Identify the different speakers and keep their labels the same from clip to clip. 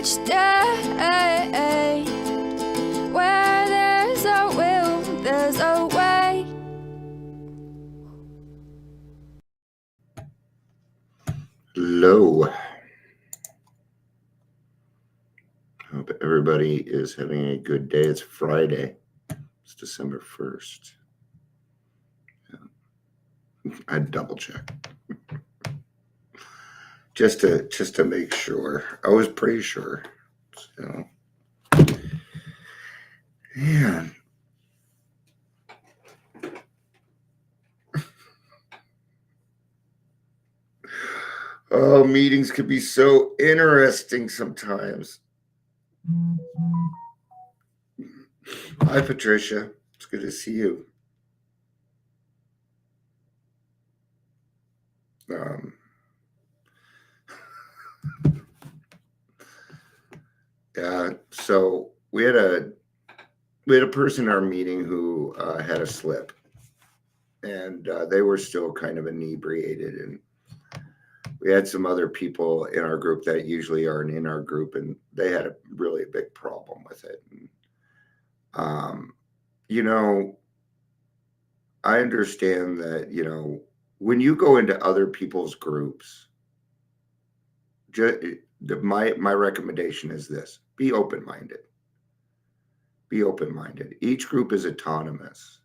Speaker 1: each day. Where there's a will, there's a way.
Speaker 2: Hello. Hope everybody is having a good day. It's Friday. It's December 1st. I'd double check. just to make sure. I was pretty sure. So man. Oh, meetings could be so interesting sometimes. Hi, Patricia. It's good to see you. Yeah, so we had a person in our meeting who had a slip, and they were still kind of inebriated, and we had some other people in our group that usually aren't in our group, and they had a really big problem with it. And, I understand that, when you go into other people's groups, my recommendation is this: be open-minded. Be open-minded. Each group is autonomous.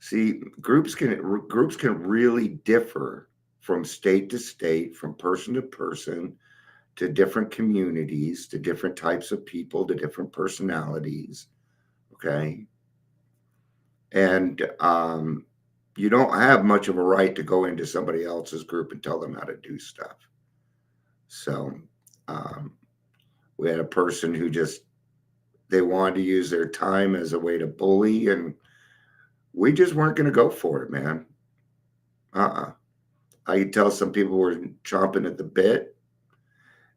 Speaker 2: See, groups can really differ from state to state, from person to person, to different communities, to different types of people, to different personalities. Okay. And you don't have much of a right to go into somebody else's group and tell them how to do stuff. So we had a person who they wanted to use their time as a way to bully, and we just weren't going to go for it, man. I could tell some people were chomping at the bit.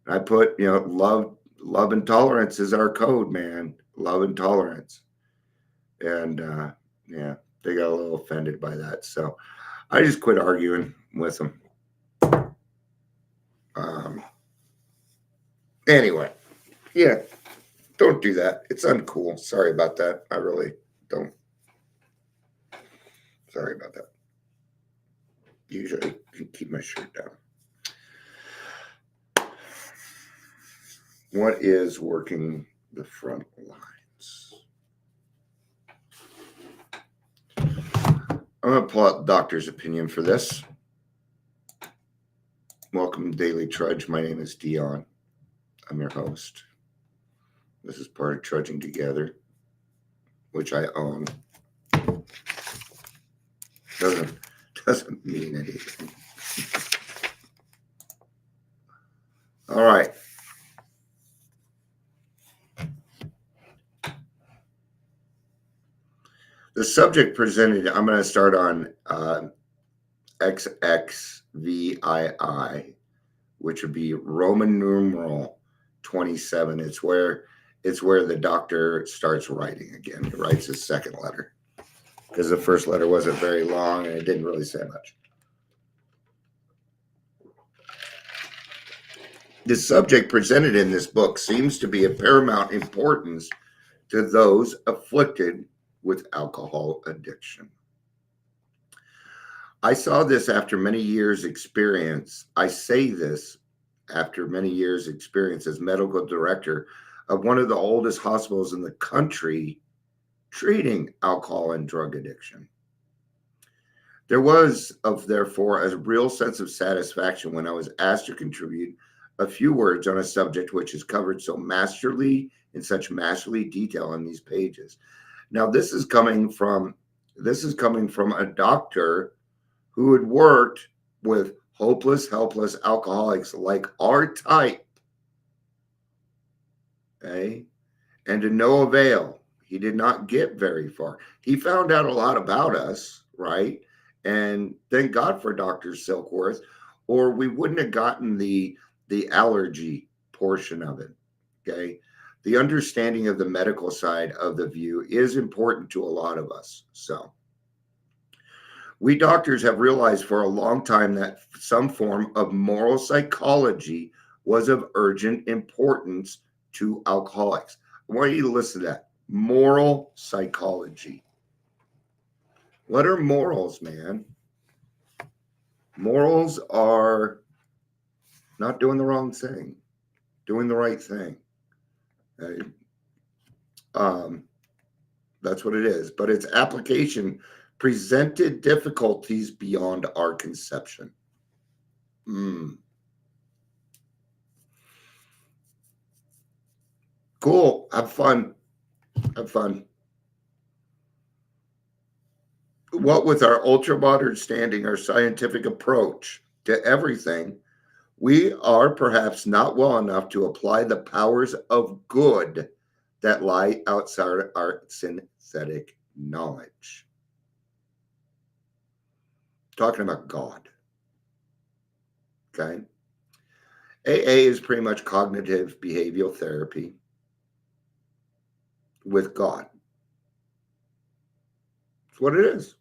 Speaker 2: And I put, love and tolerance is our code, man. Love and tolerance. And yeah, they got a little offended by that. So I just quit arguing with them. Anyway, yeah, don't do that. It's uncool. Sorry about that. I really don't. Sorry about that. Usually keep my shirt down. What is working the front lines? I'm going to pull out the doctor's opinion for this. Welcome to Daily Trudge. My name is Dion. I'm your host. This is part of Trudging Together, which I own. Doesn't mean anything. All right. The subject presented, I'm going to start on XXVII, which would be Roman numeral 27. It's where the doctor starts writing again. He writes his second letter because the first letter wasn't very long and it didn't really say much. The subject presented in this book seems to be of paramount importance to those afflicted with alcohol addiction. I saw this after many years' experience. I say this after many years' experience as medical director of one of the oldest hospitals in the country treating alcohol and drug addiction. There was, therefore, a real sense of satisfaction when I was asked to contribute a few words on a subject which is covered so masterly in such masterly detail in these pages. Now, this is coming from a doctor who had worked with hopeless, helpless alcoholics like our type. Okay? And to no avail. He did not get very far. He found out a lot about us, right? And thank God for Dr. Silkworth, or we wouldn't have gotten the allergy portion of it. Okay. The understanding of the medical side of the view is important to a lot of us. So we doctors have realized for a long time that some form of moral psychology was of urgent importance to alcoholics. I want you to listen to that. Moral psychology. What are morals, man? Morals are not doing the wrong thing, doing the right thing. Okay? That's what it is. But its application presented difficulties beyond our conception. Cool. Have fun. Have fun. What with our ultra modern standing, our scientific approach to everything, we are perhaps not well enough to apply the powers of good that lie outside our synthetic knowledge. Talking about God. Okay. AA is pretty much cognitive behavioral therapy with God. That's what it is.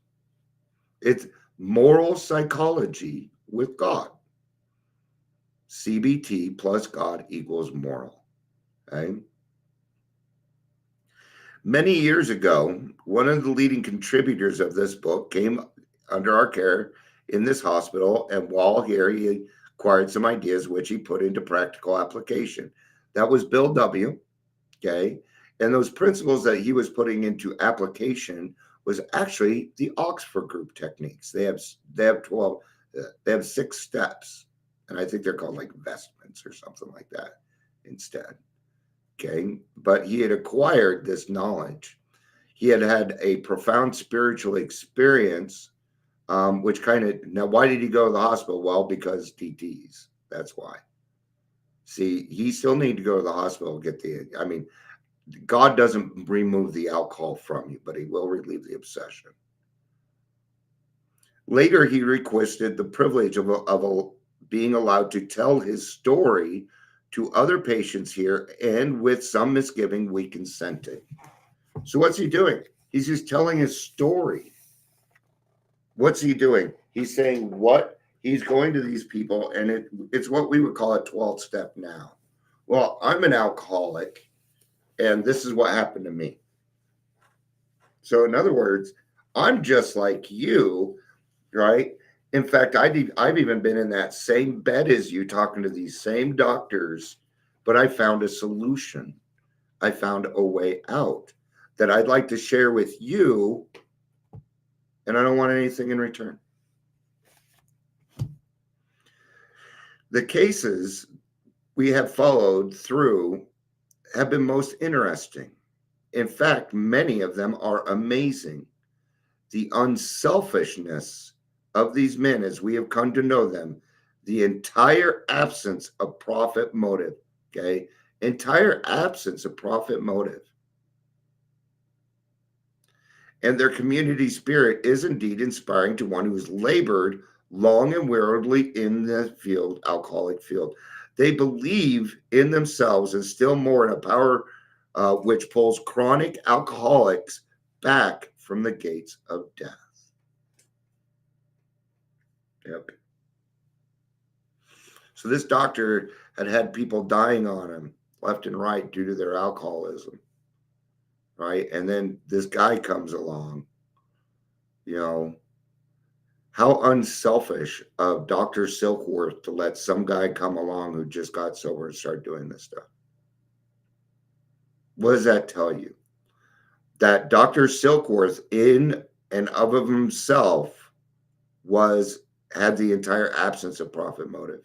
Speaker 2: It's moral psychology with God. CBT plus God equals moral. Okay? Many years ago, one of the leading contributors of this book came under our care in this hospital, and while here, he acquired some ideas which he put into practical application. That was Bill W. Okay? And those principles that he was putting into application was actually the Oxford Group techniques. They have 12, they have 6 steps, and I think they're called like vestments or something like that instead. Okay, but he had acquired this knowledge. He had had a profound spiritual experience, which kind of, now why did he go to the hospital? Well, because TTs. That's why. See, he still need to go to the hospital and get God doesn't remove the alcohol from you, but he will relieve the obsession. Later, he requested the privilege of being allowed to tell his story to other patients here, and with some misgiving, we consented. So what's he doing? He's just telling his story. What's he doing? He's saying what he's going to these people, and it's what we would call a 12th step now. Well, I'm an alcoholic, and this is what happened to me. So in other words, I'm just like you, right? In fact, I've even been in that same bed as you, talking to these same doctors, but I found a solution. I found a way out that I'd like to share with you, and I don't want anything in return. The cases we have followed through have been most interesting. In fact, many of them are amazing. The unselfishness of these men, as we have come to know them, the entire absence of profit motive, okay? Entire absence of profit motive. And their community spirit is indeed inspiring to one who has labored long and wearily in the field, alcoholic field. They believe in themselves and still more in a power which pulls chronic alcoholics back from the gates of death. Yep. So this doctor had people dying on him left and right due to their alcoholism, right? And then this guy comes along. You know, how unselfish of Dr. Silkworth to let some guy come along who just got sober and start doing this stuff. What does that tell you? That Dr. Silkworth, in and of himself, had the entire absence of profit motive.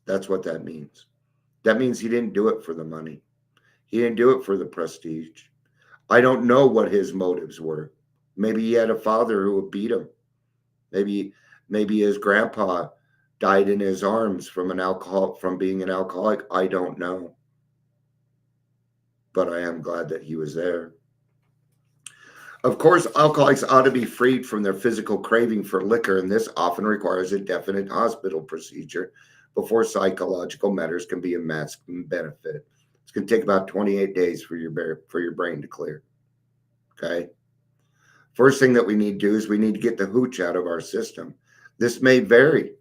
Speaker 2: That's what that means. That means he didn't do it for the money. He didn't do it for the prestige. I don't know what his motives were. Maybe he had a father who would beat him. Maybe his grandpa died in his arms from being an alcoholic. I don't know. But I am glad that he was there. Of course, alcoholics ought to be freed from their physical craving for liquor, and this often requires a definite hospital procedure before psychological matters can be a maximum benefit. It's going to take about 28 days for your brain to clear. Okay? First thing that we need to do is we need to get the hooch out of our system. This may vary.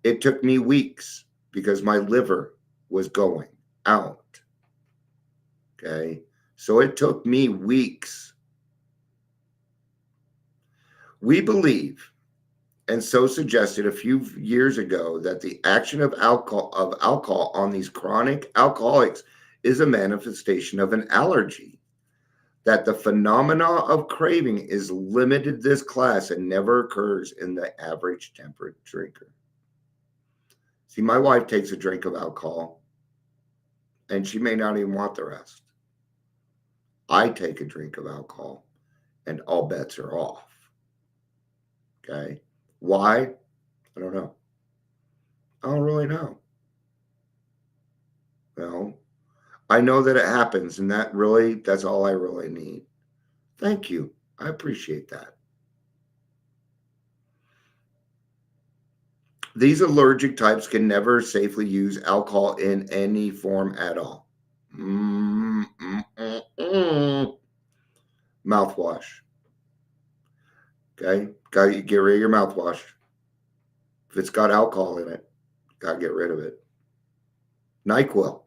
Speaker 2: It took me weeks. because my liver was going out. Okay. So it took me weeks. We believe, and so suggested a few years ago, that the action of alcohol on these chronic alcoholics is a manifestation of an allergy, that the phenomena of craving is limited to this class and never occurs in the average temperate drinker. See, my wife takes a drink of alcohol and she may not even want the rest. I take a drink of alcohol and all bets are off. Okay. Why? I don't know. I don't really know. Well, I know that it happens, and that's all I really need. Thank you. I appreciate that. These allergic types can never safely use alcohol in any form at all. Mouthwash. Okay? Got to get rid of your mouthwash. If it's got alcohol in it, got to get rid of it. NyQuil.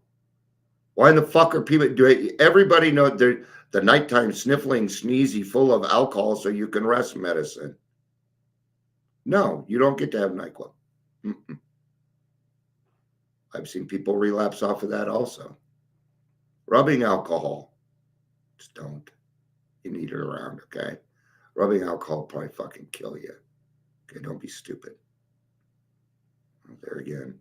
Speaker 2: Why in the fuck are people doing? Everybody knows the nighttime sniffling, sneezy, full of alcohol, so you can rest medicine. No, you don't get to have NyQuil. Mm-mm. I've seen people relapse off of that also. Rubbing alcohol, just don't. You need it around, okay? Rubbing alcohol will probably fucking kill you. Okay, don't be stupid. There again,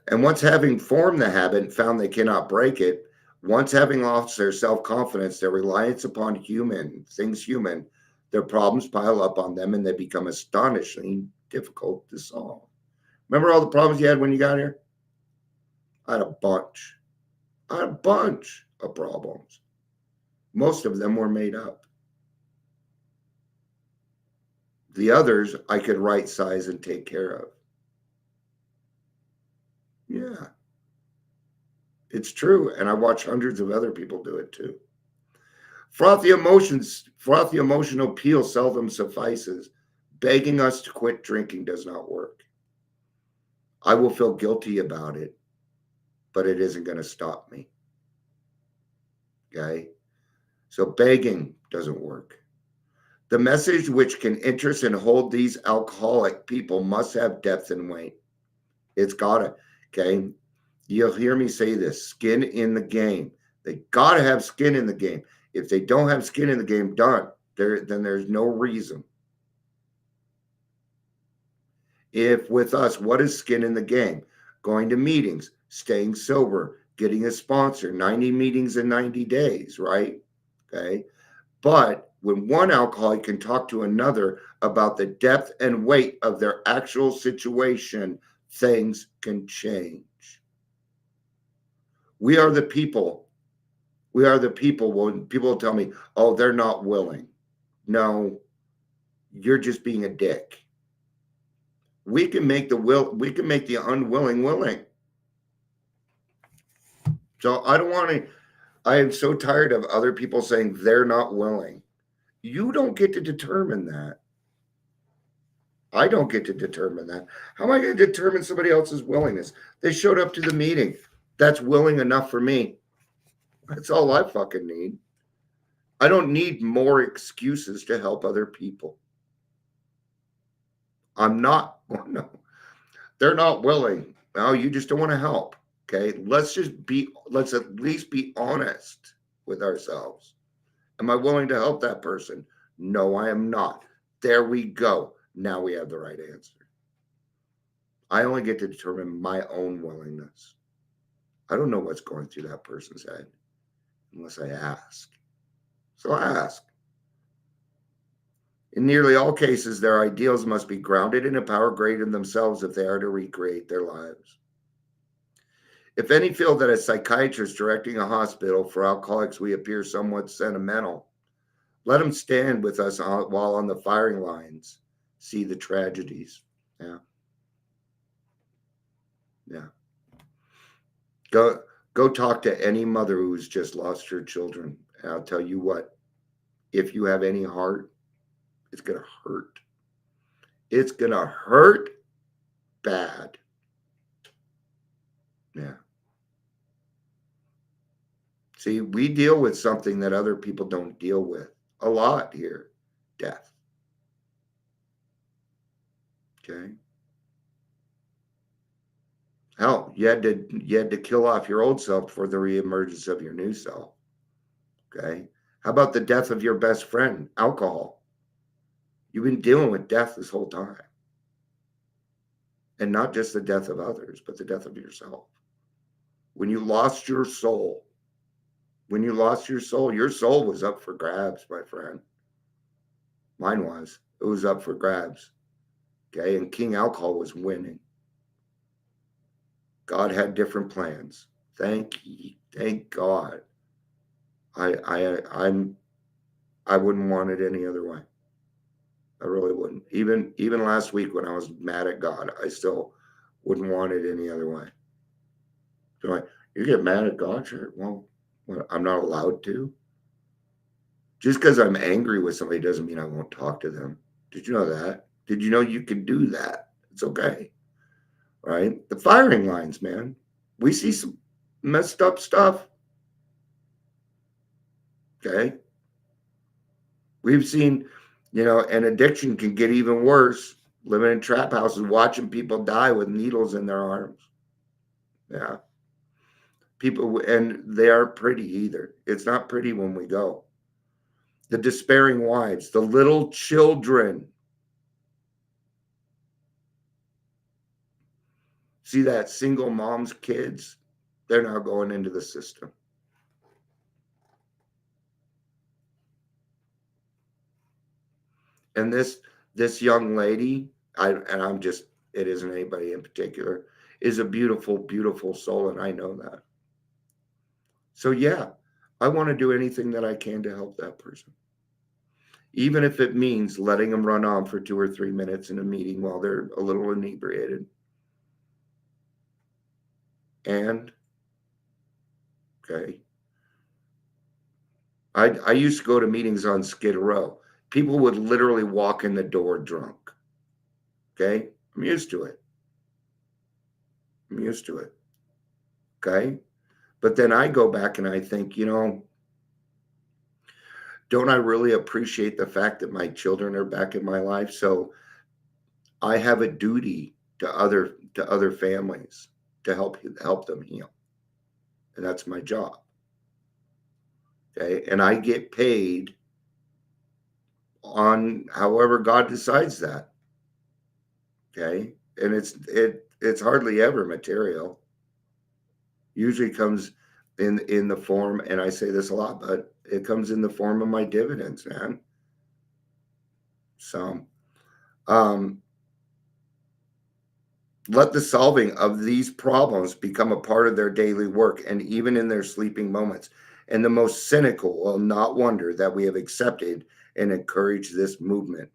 Speaker 2: And once having formed the habit and found they cannot break it, once having lost their self-confidence, their reliance upon things human, their problems pile up on them and they become astonishingly difficult to solve. Remember all the problems you had when you got here? I had a bunch. of problems. Most of them were made up. The others I could right size and take care of. Yeah. It's true. And I watch hundreds of other people do it too. Frothy emotional appeal seldom suffices. Begging us to quit drinking does not work. I will feel guilty about it, but it isn't going to stop me. Okay? So begging doesn't work. The message which can interest and hold these alcoholic people must have depth and weight. It's gotta, okay? You'll hear me say this, skin in the game. They gotta have skin in the game. If they don't have skin in the game, done. Then there's no reason. If with us, what is skin in the game? Going to meetings, staying sober, getting a sponsor, 90 meetings in 90 days, right? Okay. But when one alcoholic can talk to another about the depth and weight of their actual situation, things can change. We are the people. We are the people. When people tell me, oh, they're not willing. No, you're just being a dick. We can make the unwilling willing. So I am so tired of other people saying they're not willing. You don't get to determine that. I don't get to determine that. How am I going to determine somebody else's willingness? They showed up to the meeting. That's willing enough for me. That's all I fucking need. I don't need more excuses to help other people. No, they're not willing. No, you just don't want to help. Okay. Let's at least be honest with ourselves. Am I willing to help that person? No, I am not. There we go. Now we have the right answer. I only get to determine my own willingness. I don't know what's going through that person's head unless I ask. So ask. In nearly all cases, their ideals must be grounded in a power greater than themselves if they are to recreate their lives. If any feel that as psychiatrists directing a hospital for alcoholics we appear somewhat sentimental, let them stand with us while on the firing lines. See the tragedies. Yeah. Go talk to any mother who's just lost her children. And I'll tell you what, if you have any heart, it's going to hurt. It's going to hurt bad. Yeah. See, we deal with something that other people don't deal with a lot here. Death. Okay. Hell, you had to kill off your old self for the reemergence of your new self. Okay. How about the death of your best friend? Alcohol. You've been dealing with death this whole time. And not just the death of others, but the death of yourself. When you lost your soul, your soul was up for grabs, my friend. Mine was. It was up for grabs. Okay. And King Alcohol was winning. God had different plans. Thank God. I wouldn't want it any other way. I really wouldn't. Even last week when I was mad at God, I still wouldn't want it any other way. So like, you get mad at God, sure. Well, I'm not allowed to. Just because I'm angry with somebody doesn't mean I won't talk to them. Did you know that? Did you know you can do that? It's okay. Right? The firing lines, man. We see some messed up stuff. Okay. We've seen, an addiction can get even worse. Living in trap houses, watching people die with needles in their arms. Yeah. People, and they aren't pretty either. It's not pretty when we go. The despairing wives, the little children. See that single mom's kids? They're now going into the system. And this young lady, it isn't anybody in particular, is a beautiful, beautiful soul, and I know that. So yeah, I want to do anything that I can to help that person. Even if it means letting them run on for 2 or 3 minutes in a meeting while they're a little inebriated. And okay. I used to go to meetings on Skid Row. People would literally walk in the door drunk. Okay? I'm used to it. Okay? But then I go back and I think, don't I really appreciate the fact that my children are back in my life? So I have a duty to other families to help them heal. And that's my job. Okay? And I get paid on however God decides that. Okay? And it's hardly ever material. Usually comes in the form, and I say this a lot, but it comes in the form of my dividends, man. So let the solving of these problems become a part of their daily work and even in their sleeping moments. And the most cynical will not wonder that we have accepted and encouraged this movement.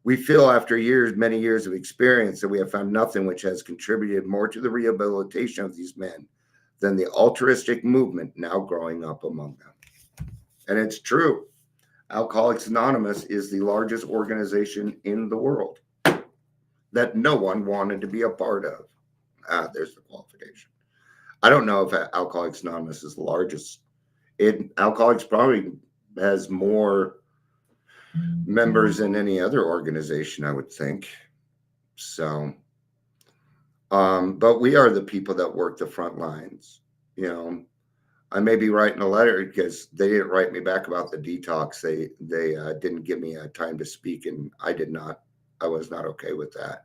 Speaker 2: We feel after many years of experience, that we have found nothing which has contributed more to the rehabilitation of these men than the altruistic movement now growing up among them. And it's true. Alcoholics Anonymous is the largest organization in the world that no one wanted to be a part of. There's the qualification. I don't know if Alcoholics Anonymous is the largest. Alcoholics probably has more members than any other organization, I would think. So, but we are the people that work the front lines. I may be writing a letter because they didn't write me back about the detox. They didn't give me a time to speak, and I was not okay with that.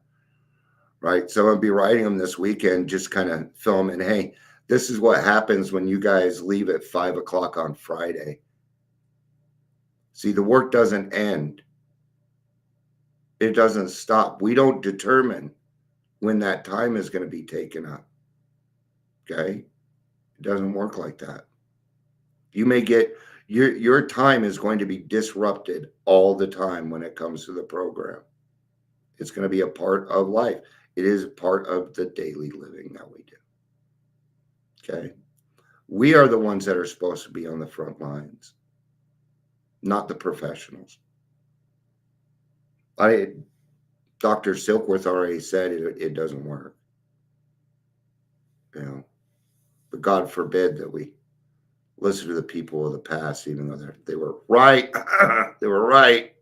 Speaker 2: Right. So I'll be writing them this weekend, just kind of filming. Hey, this is what happens when you guys leave at 5:00 on Friday. See, the work doesn't end. It doesn't stop. We don't determine when that time is going to be taken up. Okay. It doesn't work like that. You may get your time is going to be disrupted all the time when it comes to the program. It's going to be a part of life. It is part of the daily living that we do. Okay. We are the ones that are supposed to be on the front lines, not the professionals. Dr. Silkworth already said it doesn't work. But God forbid that we listen to the people of the past, even though they were right. They were right.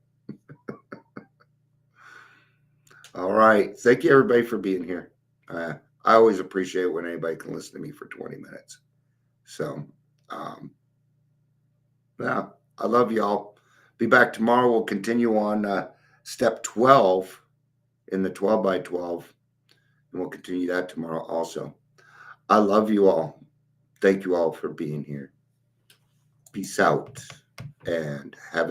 Speaker 2: All right. Thank you, everybody, for being here. I always appreciate when anybody can listen to me for 20 minutes. So, yeah, I love y'all. Be back tomorrow. We'll continue on step 12 in the 12 by 12. And we'll continue that tomorrow also. I love you all. Thank you all for being here. Peace out and have